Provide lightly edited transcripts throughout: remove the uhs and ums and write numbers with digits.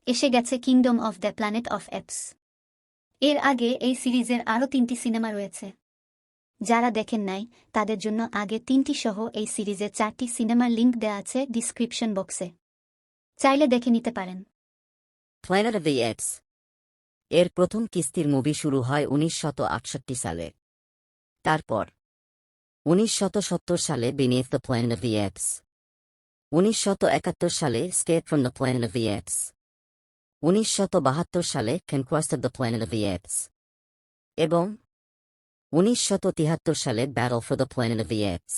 এসে গেছে kingdom of the planet of apps. এর আগে এই সিরিজের আরও 3টি সিনেমা রয়েছে। যারা দেখেন নাই তাদের জন্য আগে 3টি সহ এই সিরিজের 4টি সিনেমার লিঙ্ক দেওয়া আছে ডিসক্রিপশন বক্সে, চাইলে দেখে নিতে পারেন। প্ল্যানেট অফ দ্য অ্যাপস এর প্রথম কিস্তির মুভি শুরু হয় 1968 সালে। তারপর 1970 সালে beneath the planet of the apes, 1971 সালে escape from the planet of the apes, 1972 সালে conquest of the planet of the apes এবং 1973 সালে battle for the planet of the apes.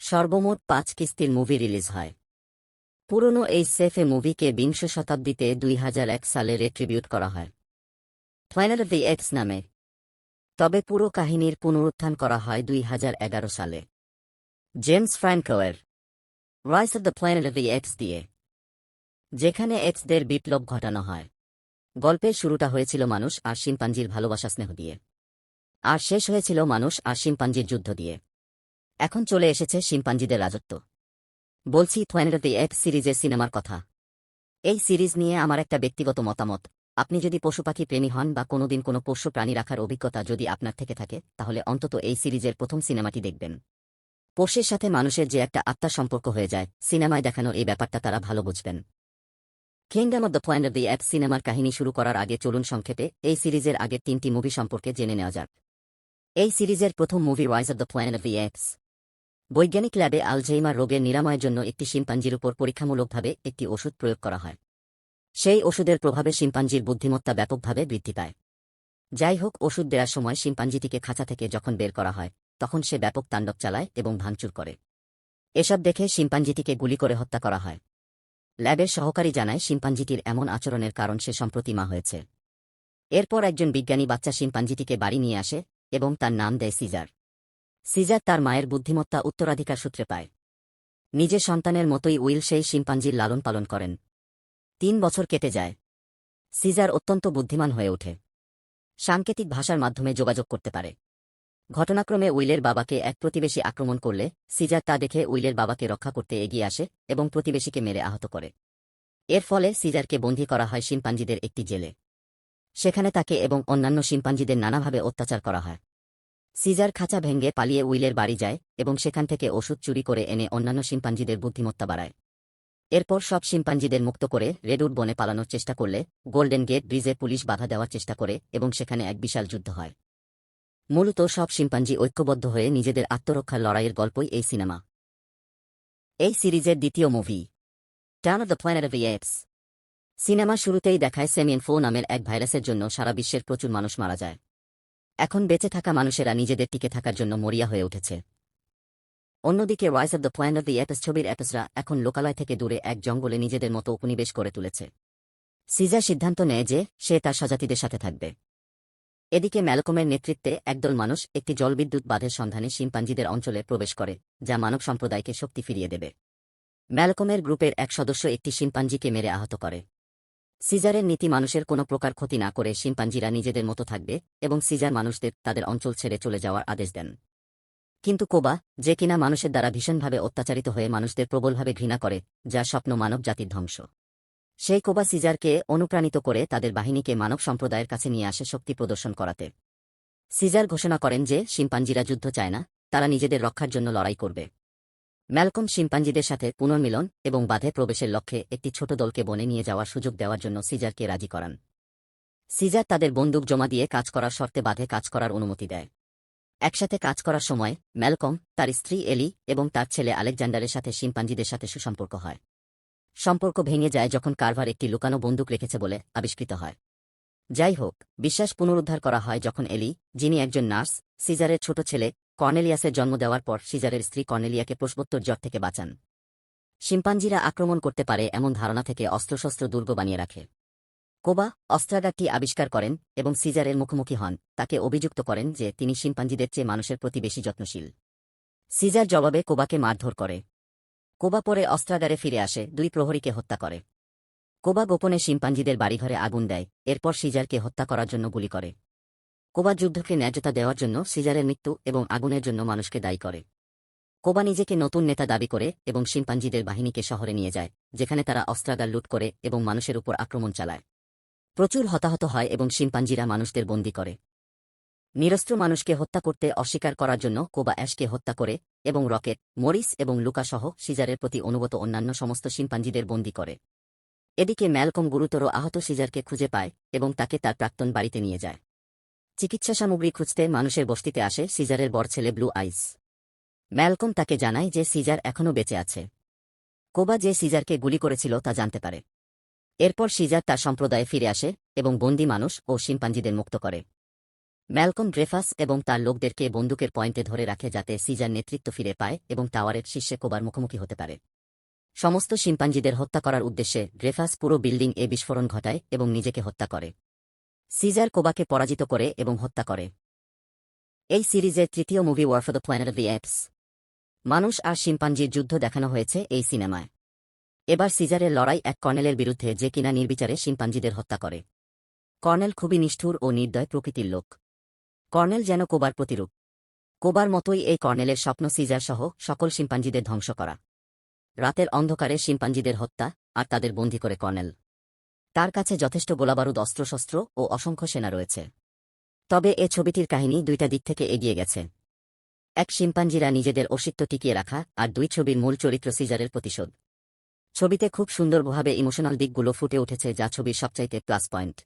সর্বমোট 5 কিস্তির মুভি রিলিজ হয়। পুরনো এই সেফে মুভিকে বিংশ শতাব্দীতে 2001 সালে রেট্রিবিউট করা হয় প্ল্যানেট অফ দ্য অ্যাপস নামে। তবে পুরো কাহিনীর পুনরুত্থান করা হয় 2011 সালে জেমস ফ্র্যাঙ্কোয়ের rise of the planet of the apes দিয়ে, যেখানে অ্যাপসদের বিপ্লব ঘটানো হয়। গল্পের শুরুটা হয়েছিল মানুষ আর শিম্পাঞ্জির ভালোবাসা স্নেহ দিয়ে, আর শেষ হয়েছিল মানুষ আর শিম্পাঞ্জির যুদ্ধ দিয়ে। এখন চলে এসেছে শিম্পাঞ্জিদের রাজত্ব। বলছি প্ল্যানেট অফ দ্য অ্যাপস সিরিজের সিনেমার কথা। এই সিরিজ নিয়ে আমার একটা ব্যক্তিগত মতামত। আপনি যদি পশুপাখি প্রেমী হন বা কোনোদিন কোনো পোষ্য প্রাণী রাখার অভিজ্ঞতা যদি আপনার থেকে থাকে, তাহলে অন্তত এই সিরিজের প্রথম সিনেমাটি দেখবেন। পোষ্যের সাথে মানুষের যে একটা আত্মার সম্পর্ক হয়ে যায়, সিনেমায় দেখানো এই ব্যাপারটা তারা ভালো বুঝবেন। Kingdom of the planet of the apps সিনেমার কাহিনী শুরু করার আগে চলুন সংক্ষেপে এই সিরিজের আগের 3টি মুভি সম্পর্কে জেনে নেওয়া যাক। এই সিরিজের প্রথম movie rise of the planet of the apps. বৈজ্ঞানিক ল্যাবে আলঝেইমার রোগের নিরাময়ের জন্য একটি শিম্পাঞ্জির উপর পরীক্ষামূলকভাবে একটি ওষুধ প্রয়োগ করা হয়। সেই ওষুধের প্রভাবে শিম্পাঞ্জির বুদ্ধিমত্তা ব্যাপকভাবে বৃদ্ধি পায়। যাই হোক, ওষুধ দেওয়ার সময় শিম্পাঞ্জিটিকে খাঁচা থেকে যখন বের করা হয়, তখন সে ব্যাপক তাণ্ডব চালায় এবং ভাঙচুর করে। এসব দেখে শিম্পাঞ্জিটিকে গুলি করে হত্যা করা হয়। ল্যাবের সহকারী জানায় শিম্পাঞ্জিটির এমন আচরণের কারণ সে সম্প্রতি মা হয়েছে। এরপর একজন বিজ্ঞানী বাচ্চা শিম্পাঞ্জিটিকে বাড়ি নিয়ে আসে এবং তার নাম দেয় সিজার। সিজার তার মায়ের বুদ্ধিমত্তা উত্তরাধিকার সূত্রে পায়। নিজের সন্তানের মতোই উইল সেই শিম্পাঞ্জির লালন পালন করেন। 3 বছর কেটে যায়। সিজার অত্যন্ত বুদ্ধিমান হয়ে ওঠে। সাংকেতিক ভাষার মাধ্যমে যোগাযোগ করতে পারে। ঘটনাক্রমে উইলের বাবাকে এক প্রতিবেশী আক্রমণ করলে সিজার তা দেখে উইলের বাবাকে রক্ষা করতে এগিয়ে আসে এবং প্রতিবেশীকে মেরে আহত করে। এর ফলে সিজারকে বন্দী করা হয় শিম্পাঞ্জিদের একটি জেলে। সেখানে তাকে এবং অন্যান্য শিম্পাঞ্জিদের নানাভাবে অত্যাচার করা হয়। সিজার খাঁচা ভেঙে পালিয়ে উইলের বাড়ি যায় এবং সেখান থেকে ওষুধ চুরি করে এনে অন্যান্য শিম্পাঞ্জিদের বুদ্ধিমত্তা বাড়ায়। এরপর সব শিম্পাঞ্জিদের মুক্ত করে রেডউড বনে পালানোর চেষ্টা করলে গোল্ডেন গেট ব্রিজে পুলিশ বাধা দেওয়ার চেষ্টা করে এবং সেখানে এক বিশাল যুদ্ধ হয়। মূলত সব শিম্পাঞ্জি ঐক্যবদ্ধ হয়ে নিজেদের আত্মরক্ষার লড়াইয়ের গল্পই এই সিনেমা। এই সিরিজের দ্বিতীয় movie turn off the planet of the apps. Cinema শুরুতেই দেখায় সেমিয়েন ফ্লু নামের এক ভাইরাসের জন্য সারা বিশ্বের প্রচুর মানুষ মারা যায়। এখন বেঁচে থাকা মানুষেরা নিজেদের টিকে থাকার জন্য মরিয়া হয়ে উঠেছে। অন্যদিকে rise of the planet of the apps ছবির অ্যাপসরা এখন লোকালয় থেকে দূরে এক জঙ্গলে নিজেদের মতো উপনিবেশ করে তুলেছে। সিজার সিদ্ধান্ত নেয় যে সে তার স্বজাতিদের সাথে থাকবে। এদিকে ম্যালকমের নেতৃত্বে একদল মানুষ একটি জলবিদ্যুৎ বাঁধের সন্ধানে শিম্পাঞ্জিদের অঞ্চলে প্রবেশ করে, যা মানব সম্প্রদায়কে শক্তি ফিরিয়ে দেবে। ম্যালকমের গ্রুপের এক সদস্য একটি শিম্পাঞ্জিকে মেরে আহত করে। সিজারের নীতি মানুষের কোনো প্রকার ক্ষতি না করে শিম্পাঞ্জিরা নিজেদের মতো থাকবে এবং সিজার মানুষদের তাদের অঞ্চল ছেড়ে চলে যাওয়ার আদেশ দেন। কিন্তু কোবা, যে কিনা মানুষের দ্বারা ভীষণভাবে অত্যাচারিত হয়ে মানুষদের প্রবলভাবে ঘৃণা করে, যা স্বপ্ন মানব জাতির ধ্বংস, সেই কোবা সিজারকে অনুপ্রাণিত করে তাদের বাহিনীকে মানব সম্প্রদায়ের কাছে নিয়ে আসে শক্তি প্রদর্শন করাতে। সিজার ঘোষণা করেন যে শিম্পাঞ্জিরা যুদ্ধ চায় না, তারা নিজেদের রক্ষার জন্য লড়াই করবে। ম্যালকম শিম্পাঞ্জিদের সাথে পুনর্মিলন এবং বাঁধে প্রবেশের লক্ষ্যে একটি ছোট দলকে বনে নিয়ে যাওয়ার সুযোগ দেওয়ার জন্য সিজারকে রাজি করান। সিজার তাদের বন্দুক জমা দিয়ে কাজ করার শর্তে বাঁধে কাজ করার অনুমতি দেয়। একসাথে কাজ করার সময় ম্যালকম, তার স্ত্রী এলি এবং তার ছেলে আলেকজান্ডারের সাথে শিম্পাঞ্জিদের সাথে সুসম্পর্ক হয়। সম্পর্ক ভেঙে যায় যখন কার্ভার একটি লুকানো বন্দুক রেখেছে বলে আবিষ্কৃত হয়। যাই হোক, বিশ্বাস পুনরুদ্ধার করা হয় যখন এলি, যিনি একজন নার্স, সিজারের ছোট ছেলে কর্নেলিয়াসের জন্ম দেওয়ার পর সিজারের স্ত্রী কর্নেলিয়াকে প্রসবোত্তর জ্বর থেকে বাঁচান। শিম্পাঞ্জিরা আক্রমণ করতে পারে এমন ধারণা থেকে অস্ত্রশস্ত্র দুর্গ বানিয়ে রাখে। কোবা অস্ত্রাগারটি আবিষ্কার করেন এবং সিজারের মুখোমুখি হন, তাকে অভিযুক্ত করেন যে তিনি শিম্পাঞ্জিদের চেয়ে মানুষের প্রতি বেশি যত্নশীল। সিজার জবাবে কোবাকে মারধর করে। কোবা পরে অস্ত্রাগারে ফিরে আসে, 2 প্রহরীকে হত্যা করে। কোবা গোপনে শিম্পাঞ্জিদের বাড়িঘরে আগুন দেয়, এরপর সিজারকে হত্যা করার জন্য গুলি করে। কোবা যুদ্ধকে ন্যায্যতা দেওয়ার জন্য সিজারের মৃত্যু এবং আগুনের জন্য মানুষকে দায়ী করে। কোবা নিজেকে নতুন নেতা দাবি করে এবং শিম্পাঞ্জিদের বাহিনীকে শহরে নিয়ে যায়, যেখানে তারা অস্ত্রাগার লুট করে এবং মানুষের উপর আক্রমণ চালায়। প্রচুর হতাহত হয় এবং শিম্পাঞ্জিরা মানুষদের বন্দী করে। নিরস্ত্র মানুষকে হত্যা করতে অস্বীকার করার জন্য কোবা অ্যাশকে হত্যা করে এবং রকেট, মরিস এবং লুকা সহ সিজারের প্রতি অনুগত অন্যান্য সমস্ত শিম্পাঞ্জিদের বন্দী করে। এদিকে ম্যালকম গুরুতর আহত সিজারকে খুঁজে পায় এবং তাকে তার প্রাক্তন বাড়িতে নিয়ে যায়। চিকিৎসা সামগ্রী খুঁজতে মানুষের বস্তিতে আসে সিজারের বড় ছেলে ব্লু আইস। ম্যালকম তাকে জানায় যে সিজার এখনও বেঁচে আছে। কোবা যে সিজারকে গুলি করেছিল তা জানতে পারে। এরপর সিজার তার সম্প্রদায়ে ফিরে আসে এবং বন্দী মানুষ ও শিম্পাঞ্জিদের মুক্ত করে। ম্যালকম ড্রেফাস এবং তার লোকদেরকে বন্দুকের পয়েন্টে ধরে রাখে যাতে সিজার নেতৃত্ব ফিরে পায় এবং টাওয়ারের শীর্ষে কোবার মুখোমুখি হতে পারে। সমস্ত শিম্পাঞ্জিদের হত্যা করার উদ্দেশ্যে ড্রেফাস পুরো বিল্ডিং এ বিস্ফোরণ ঘটায় এবং নিজেকে হত্যা করে। সিজার কোবাকে পরাজিত করে এবং হত্যা করে। এই সিরিজের তৃতীয় movie war for the planet of the apes. মানুষ আর শিম্পাঞ্জির যুদ্ধ দেখানো হয়েছে এই সিনেমায়। এবার সিজারের লড়াই এক কর্নেলের বিরুদ্ধে যে কিনা নির্বিচারে শিম্পাঞ্জিদের হত্যা করে। কর্নেল খুবই নিষ্ঠুর ও নির্দয় প্রকৃতির লোক। কর্নেল যেন কোবার প্রতিরূপ। কোবার মতোই এই কর্নেলের স্বপ্ন সিজার সহ সকল শিম্পাঞ্জিদের ধ্বংস করা। রাতের অন্ধকারে শিম্পাঞ্জিদের হত্যা আর তাদের বন্দী করে কর্নেল। তার কাছে যথেষ্ট গোলাবারুদ, অস্ত্রশস্ত্র ও অসংখ্য সেনা রয়েছে। তবে এ ছবিটির কাহিনী দুইটা দিক থেকে এগিয়ে গেছে। এক, শিম্পাঞ্জিরা নিজেদের অস্তিত্ব টিকিয়ে রাখা, আর দুই, ছবির মূল চরিত্র সিজারের প্রতিশোধ। ছবিতে খুব সুন্দরভাবে ইমোশনাল দিকগুলো ফুটে উঠেছে, যা ছবির সবচাইতে প্লাস পয়েন্ট।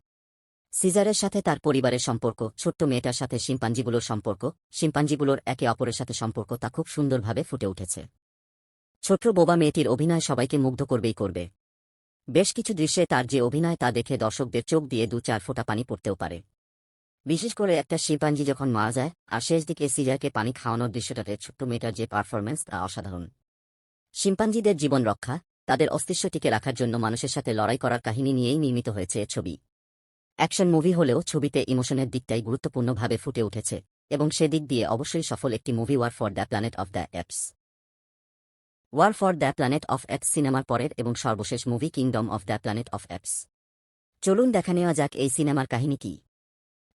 সিজারের সাথে তার পরিবারের সম্পর্ক, ছোট্ট মেয়েটার সাথে শিম্পাঞ্জিগুলোর সম্পর্ক, শিম্পাঞ্জিগুলোর একে অপরের সাথে সম্পর্ক, তা খুব সুন্দরভাবে ফুটে উঠেছে। ছোট্ট বোবা মেয়েটির অভিনয় সবাইকে মুগ্ধ করবেই করবে। বেশ কিছু দৃশ্যে তার যে অভিনয় তা দেখে দর্শকদের চোখ দিয়ে 2-4 ফোঁটা পানি পড়তেও পারে। বিশেষ করে একটা শিম্পাঞ্জি যখন মারা যায় আর শেষ দিকে সিজারকে পানি খাওয়ানোর দৃশ্যটাতে ছোট্ট মেয়েটার যে পারফরম্যান্স তা অসাধারণ। শিম্পাঞ্জিদের জীবন রক্ষা, তাদের অস্তিত্ব টিকে রাখার জন্য মানুষের সাথে লড়াই করার কাহিনী নিয়েই নির্মিত হয়েছে এ ছবি। অ্যাকশন মুভি হলেও ছবিতে ইমোশনের দিকটাই গুরুত্বপূর্ণভাবে ফুটে উঠেছে এবং সেদিক দিয়ে অবশ্যই সফল একটি movie war for the planet of the apes. War for the planet of apes সিনেমার পরের এবং সর্বশেষ movie kingdom of the planet of apes. চলুন দেখা নেওয়া যাক এই সিনেমার কাহিনী কি।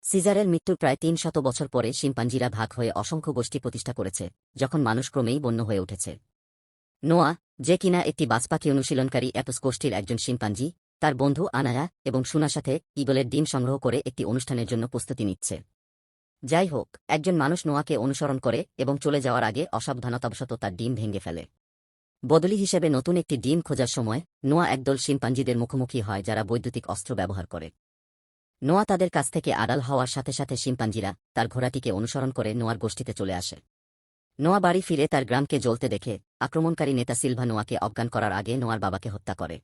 সিজারের মৃত্যুর প্রায় 300 বছর পরে শিম্পাঞ্জিরা ভাগ হয়ে অসংখ্য গোষ্ঠী প্রতিষ্ঠা করেছে, যখন মানুষ ক্রমেই বন্য হয়ে উঠেছে। নোয়া, যে কিনা একটি বাজপাখি অনুশীলনকারী অ্যাপস গোষ্ঠীর একজন শিম্পাঞ্জি, তার বন্ধু আনায়া এবং সুনার সাথে ঈগলের ডিম সংগ্রহ করে একটি অনুষ্ঠানের জন্য প্রস্তুতি নিচ্ছে। যাই হোক, একজন মানুষ নোয়াকে অনুসরণ করে এবং চলে যাওয়ার আগে অসাবধানতাবশত তার ডিম ভেঙে ফেলে। বদলি হিসেবে নতুন একটি ডিম খোঁজার সময় নোয়া একদল শিম্পাঞ্জিদের মুখোমুখি হয় যারা বৈদ্যুতিক অস্ত্র ব্যবহার করে। নোয়া তাদের কাছ থেকে আড়াল হওয়ার সাথে সাথে শিম্পাঞ্জিরা তার ঘোড়াটিকে অনুসরণ করে নোয়ার গোষ্ঠীতে চলে আসে। নোয়া বাড়ি ফিরে তার গ্রামকে জ্বলতে দেখে আক্রমণকারী নেতা সিলভা নোয়াকে অজ্ঞান করার আগে নোয়ার বাবাকে হত্যা করে।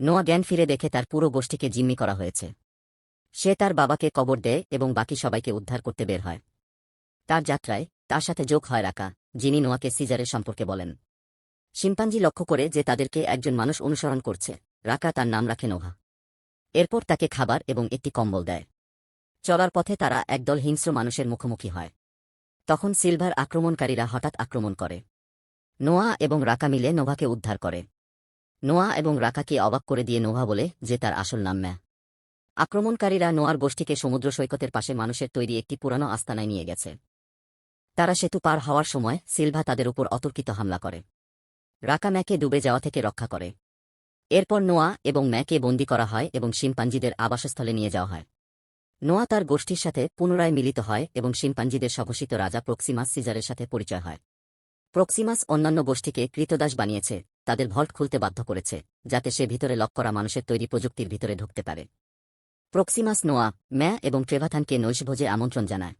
নোয়া জ্ঞান ফিরে দেখে তার পুরো গোষ্ঠীকে জিম্মি করা হয়েছে। সে তার বাবাকে কবর দেয় এবং বাকি সবাইকে উদ্ধার করতে বের হয়। তার যাত্রায় তার সাথে যোগ হয় রাকা, যিনি নোয়াকে সিজারের সম্পর্কে বলেন। শিম্পাঞ্জি লক্ষ্য করে যে তাদেরকে একজন মানুষ অনুসরণ করছে। রাকা তার নাম রাখে নোভা। এরপর তাকে খাবার এবং একটি কম্বল দেয়। চলার পথে তারা একদল হিংস্র মানুষের মুখোমুখি হয়। তখন সিলভার আক্রমণকারীরা হঠাৎ আক্রমণ করে। নোয়া এবং রাকা মিলে নোভাকে উদ্ধার করে। নোয়া এবং রাকাকে অবাক করে দিয়ে নোভা বলে যে তার আসল নাম ম্যা। আক্রমণকারীরা নোয়ার গোষ্ঠীকে সমুদ্র সৈকতের পাশে মানুষের তৈরি একটি পুরানো আস্তানায় নিয়ে গেছে। তারা সেতু পার হওয়ার সময় সিলভা তাদের উপর অতর্কিত হামলা করে। রাকা ম্যাকে ডুবে যাওয়া থেকে রক্ষা করে। এরপর নোয়া এবং ম্যাকে বন্দী করা হয় এবং শিম্পাঞ্জিদের আবাসস্থলে নিয়ে যাওয়া হয়। নোয়া তার গোষ্ঠীর সাথে পুনরায় মিলিত হয় এবং শিম্পাঞ্জিদের স্বঘোষিত রাজা প্রক্সিমাস সিজারের সাথে পরিচয় হয়। প্রক্সিমাস অন্যান্য গোষ্ঠীকে কৃতদাস বানিয়েছে, তাদের ভল্ট খুলতে বাধ্য করেছে, যাতে সে ভিতরে লক করা মানুষের তৈরি প্রযুক্তির ভিতরে ঢুকতে পারে। প্রক্সিমাস নোয়া, ম্যা এবং ট্রেভাথানকে নৈশভোজে আমন্ত্রণ জানায়।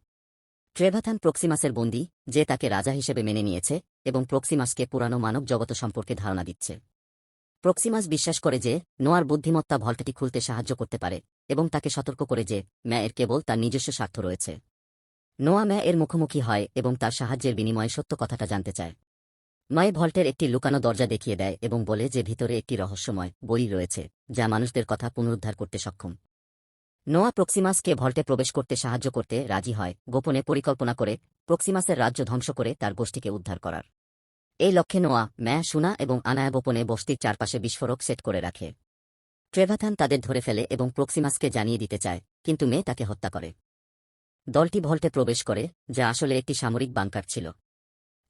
ট্রেভাথান প্রক্সিমাসের বন্দী, যে তাকে রাজা হিসেবে মেনে নিয়েছে এবং প্রক্সিমাসকে পুরানো মানব জগৎ সম্পর্কে ধারণা দিচ্ছে। প্রক্সিমাস বিশ্বাস করে যে নোয়ার বুদ্ধিমত্তা ভল্টটি খুলতে সাহায্য করতে পারে এবং তাকে সতর্ক করে যে ম্যা এর কেবল তার নিজস্ব স্বার্থ রয়েছে। নোয়া ম্যা এর মুখোমুখি হয় এবং তার সাহায্যের বিনিময়ে সত্য কথাটা জানতে চায়। ম্যায় ভল্টের একটি লুকানো দরজা দেখিয়ে দেয় এবং বলে যে ভিতরে একটি রহস্যময় বই রয়েছে যা মানুষদের কথা পুনরুদ্ধার করতে সক্ষম। নোয়া প্রক্সিমাসকে ভল্টে প্রবেশ করতে সাহায্য করতে রাজি হয়, গোপনে পরিকল্পনা করে প্রক্সিমাসের রাজ্য ধ্বংস করে তার গোষ্ঠীকে উদ্ধার করার। এই লক্ষ্যে নোয়া, ম্যা, সুনা এবং আনায়া গোপনে বস্তির চারপাশে বিস্ফোরক সেট করে রাখে। ট্রেভাথান তাদের ধরে ফেলে এবং প্রক্সিমাসকে জানিয়ে দিতে চায়, কিন্তু মে তাকে হত্যা করে। দলটি ভল্টে প্রবেশ করে, যা আসলে একটি সামরিক বাংকার ছিল।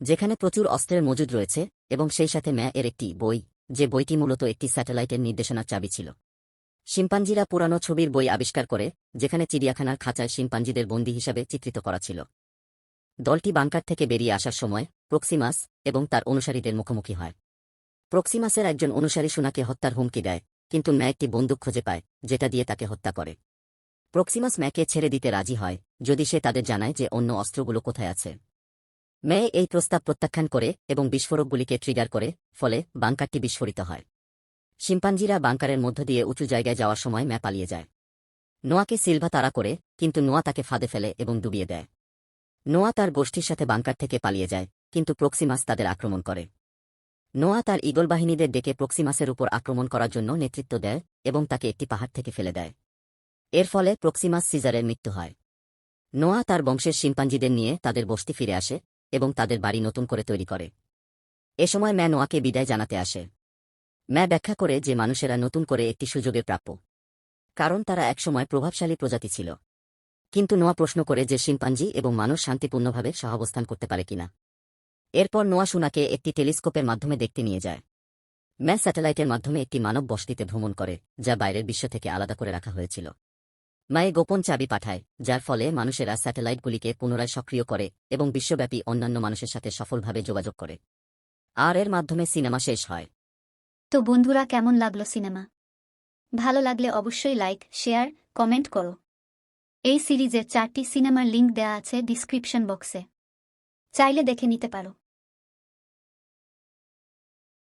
যেখানে প্রচুর অস্ত্রের মজুদ রয়েছে এবং সেই সাথে ম্যা এর একটি বই, যে বইটি মূলত একটি স্যাটেলাইটের নির্দেশনার চাবি ছিল। শিম্পাঞ্জিরা পুরানো ছবির বই আবিষ্কার করে, যেখানে চিড়িয়াখানার খাঁচায় শিম্পাঞ্জিদের বন্দী হিসাবে চিত্রিত করা ছিল। দলটি বাংকার থেকে বেরিয়ে আসার সময় প্রক্সিমাস এবং তার অনুসারীদের মুখোমুখি হয়। প্রক্সিমাসের একজন অনুসারী সুনাকে হত্যার হুমকি দেয়, কিন্তু ম্যা একটি বন্দুক খুঁজে পায়, যেটা দিয়ে তাকে হত্যা করে। প্রক্সিমাস ম্যাকে ছেড়ে দিতে রাজি হয়, যদি সে তাদের জানায় যে অন্য অস্ত্রগুলো কোথায় আছে। ম্যা এই প্রস্তাব প্রত্যাখ্যান করে এবং বিস্ফোরকগুলিকে ট্রিগার করে, ফলে বাংকারটি বিস্ফোরিত হয়। শিম্পাঞ্জিরা বাংকারের মধ্য দিয়ে উঁচু জায়গায় যাওয়ার সময় ম্যা পালিয়ে যায়। নোয়াকে সিলভা তাড়া করে, কিন্তু নোয়া তাকে ফাঁদে ফেলে এবং ডুবিয়ে দেয়। নোয়া তার গোষ্ঠীর সাথে বাংকার থেকে পালিয়ে যায়, কিন্তু প্রক্সিমাস তাদের আক্রমণ করে। নোয়া তার ঈগল বাহিনীদের ডেকে প্রক্সিমাসের উপর আক্রমণ করার জন্য নেতৃত্ব দেয় এবং তাকে একটি পাহাড় থেকে ফেলে দেয়। এর ফলে প্রক্সিমাস সিজারের মৃত্যু হয়। নোয়া তার বংশের শিম্পাঞ্জিদের নিয়ে তাদের বস্তি ফিরে আসে এবং তাদের বাড়ি নতুন করে তৈরি করে। এ সময় ম্যা নোয়াকে বিদায় জানাতে আসে। ম্যা ব্যাখ্যা করে যে মানুষেরা নতুন করে একটি সুযোগের প্রাপ্য, কারণ তারা একসময় প্রভাবশালী প্রজাতি ছিল। কিন্তু নোয়া প্রশ্ন করে যে শিম্পাঞ্জি এবং মানুষ শান্তিপূর্ণভাবে সহাবস্থান করতে পারে কিনা। এরপর নোয়া সুনাকে একটি টেলিস্কোপের মাধ্যমে দেখতে নিয়ে যায়। ম্যা স্যাটেলাইটের মাধ্যমে একটি মানব বসতিতে ভ্রমণ করে, যা বাইরের বিশ্ব থেকে আলাদা করে রাখা হয়েছিল। ম্যায় গোপন চাবি পাঠায়, যার ফলে মানুষেরা স্যাটেলাইটগুলিকে পুনরায় সক্রিয় করে এবং বিশ্বব্যাপী অন্যান্য মানুষের সাথে সফলভাবে যোগাযোগ করে। আর এর মাধ্যমে সিনেমা শেষ হয়। তো বন্ধুরা, কেমন লাগলো সিনেমা? ভালো লাগলে অবশ্যই লাইক, শেয়ার, কমেন্ট করো। এই সিরিজের 4টি সিনেমার লিংক দেয়া আছে ডিসক্রিপশন বক্সে, চাইলে দেখে নিতে পারো।